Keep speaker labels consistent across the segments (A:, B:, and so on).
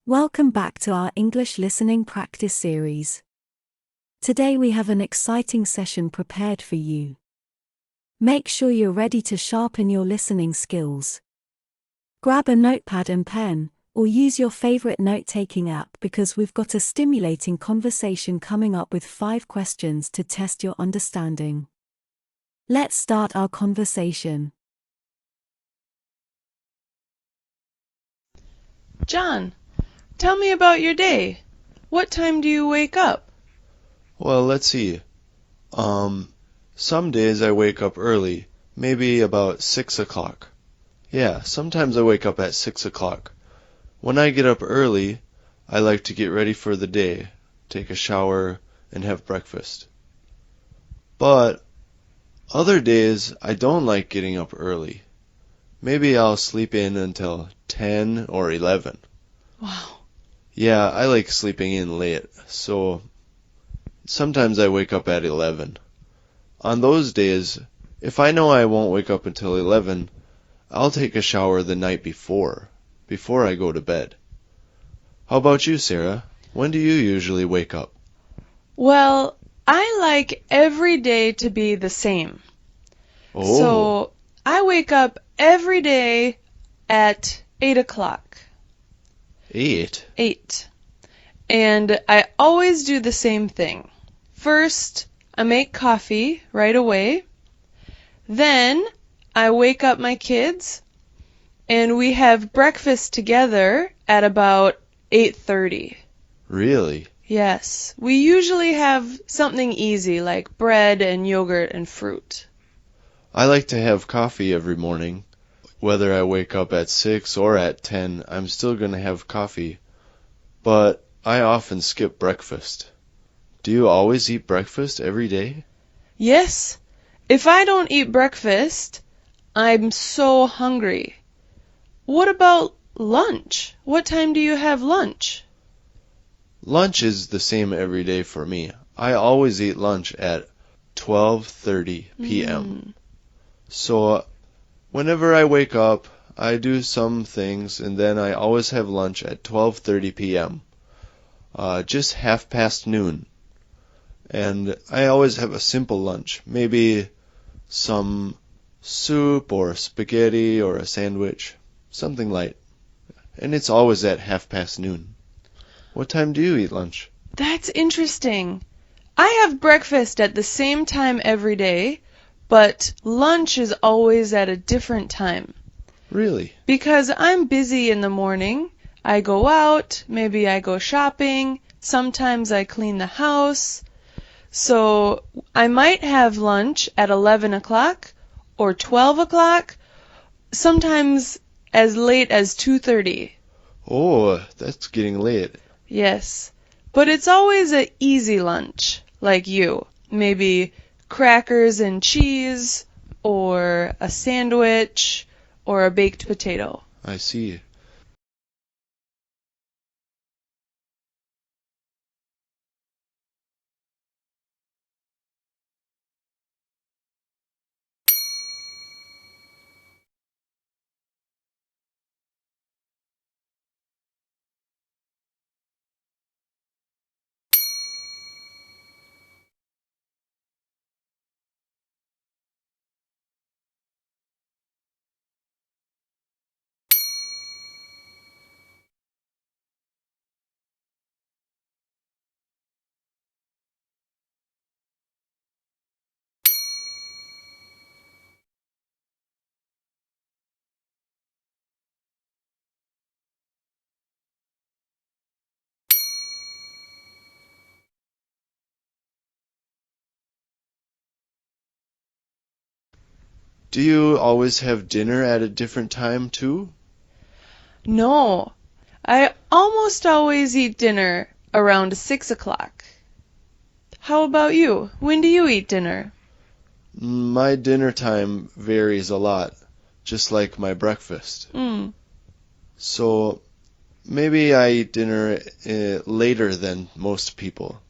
A: Welcome back to our English listening practice series. Today we have an exciting session prepared for you. Make sure you're ready to sharpen your listening skills. Grab a notepad and pen, or use your favorite note-taking app because we've got a stimulating conversation coming up with 5 questions to test your understanding. Let's start our conversation.
B: John, tell me about your day. What time do you wake up?
C: Well, let's see. Some days I wake up early, maybe about 6 o'clock. Yeah, sometimes I wake up at 6 o'clock. When I get up early, I like to get ready for the day, take a shower, and have breakfast. But other days I don't like getting up early. Maybe I'll sleep in until 10 or 11.
B: Wow.
C: Yeah, I like sleeping in late, so sometimes I wake up at 11. On those days, if I know I won't wake up until 11, I'll take a shower the night before I go to bed. How about you, Sarah? When do you usually wake up?
B: Well, I like every day to be the same.
C: Oh,
B: So I wake up every day at 8 o'clock.
C: 8?
B: 8. And I always do the same thing. First, I make coffee right away. Then, I wake up my kids, and we have breakfast together at about 8:30.
C: Really?
B: Yes, we usually have something easy like bread and yogurt and fruit.
C: I like to have coffee every morning. Whether I wake up at 6 or at 10, I'm still going to have coffee. But I often skip breakfast. Do you always eat breakfast every day?
B: Yes, if I don't eat breakfast, I'm so hungry. What about lunch? What time do you have lunch?
C: Lunch is the same every day for me. I always eat lunch at 12:30 p.m. So whenever I wake up, I do some things and then I always have lunch at 12:30 p.m. Just half past noon. And I always have a simple lunch, maybe some soup or spaghetti or a sandwich, something light. And it's always at half past noon. What time do you eat lunch?
B: That's interesting. I have breakfast at the same time every day, but lunch is always at a different time.
C: Really?
B: Because I'm busy in the morning. I go out, maybe I go shopping, sometimes I clean the house. So I might have lunch at 11 o'clock or 12 o'clock, sometimes as late as 2:30.
C: Oh, that's getting late.
B: Yes, but it's always an easy lunch, like you. Maybe crackers and cheese, or a sandwich, or a baked potato.
C: I see. Do you always have dinner at a different time too?
B: No, I almost always eat dinner around 6 o'clock. How about you? When do you eat dinner?
C: My dinner time varies a lot, just like my breakfast.
B: Mm.
C: So maybe I eat dinner later than most people.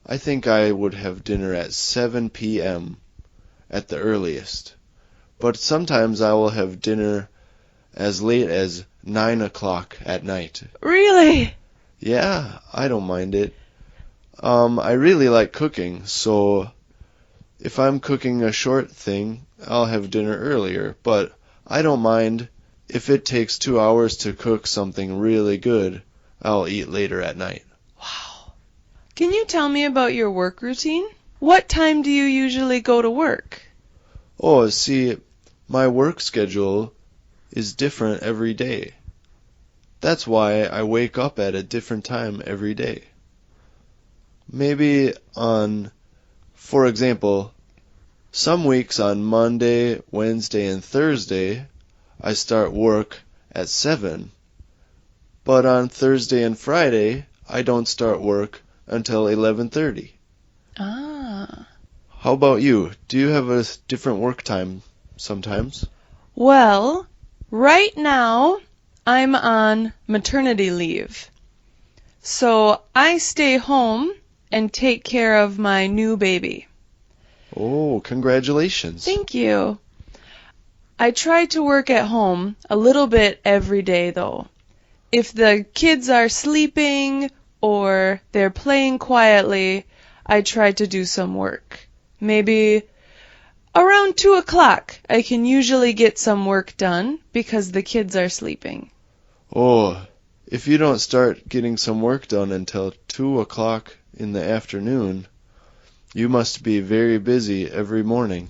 C: I think I would have dinner at 7 p.m. at the earliest. But sometimes I will have dinner as late as 9 o'clock at night.
B: Really?
C: Yeah, I don't mind it. I really like cooking, so if I'm cooking a short thing, I'll have dinner earlier, but I don't mind if it takes 2 hours to cook something really good, I'll eat later at night.
B: Wow. Can you tell me about your work routine? What time do you usually go to work?
C: Oh, see, my work schedule is different every day. That's why I wake up at a different time every day. Maybe for example, some weeks on Monday, Wednesday, and Thursday, I start work at 7, but on Thursday and Friday, I don't start work until 11:30.
B: Ah.
C: How about you? Do you have a different work time sometimes?
B: Well, right now I'm on maternity leave. So I stay home and take care of my new baby.
C: Oh, congratulations.
B: Thank you. I try to work at home a little bit every day though. If the kids are sleeping or they're playing quietly, I try to do some work. Maybe around 2 o'clock I can usually get some work done because the kids are sleeping.
C: Oh, if you don't start getting some work done until 2 o'clock in the afternoon, you must be very busy every morning.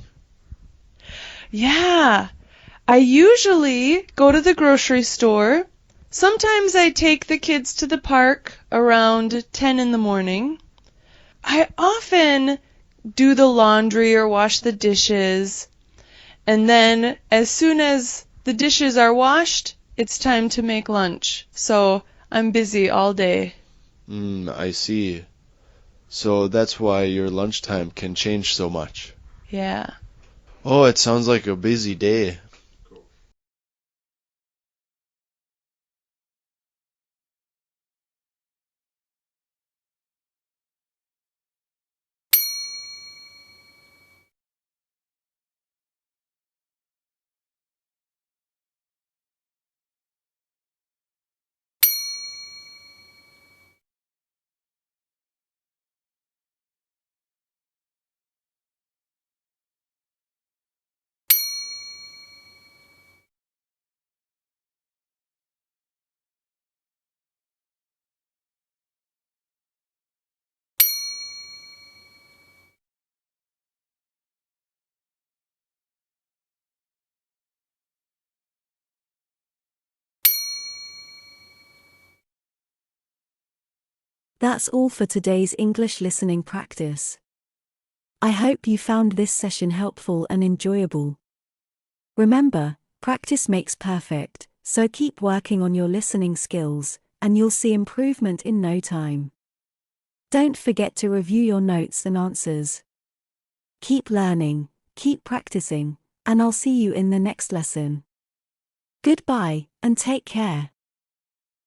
B: Yeah, I usually go to the grocery store. Sometimes I take the kids to the park around 10 in the morning. I often do the laundry or wash the dishes. And then as soon as the dishes are washed, it's time to make lunch. So I'm busy all day.
C: I see. So that's why your lunchtime can change so much.
B: Yeah.
C: Oh, it sounds like a busy day.
A: That's all for today's English listening practice. I hope you found this session helpful and enjoyable. Remember, practice makes perfect, so keep working on your listening skills, and you'll see improvement in no time. Don't forget to review your notes and answers. Keep learning, keep practicing, and I'll see you in the next lesson. Goodbye, and take care.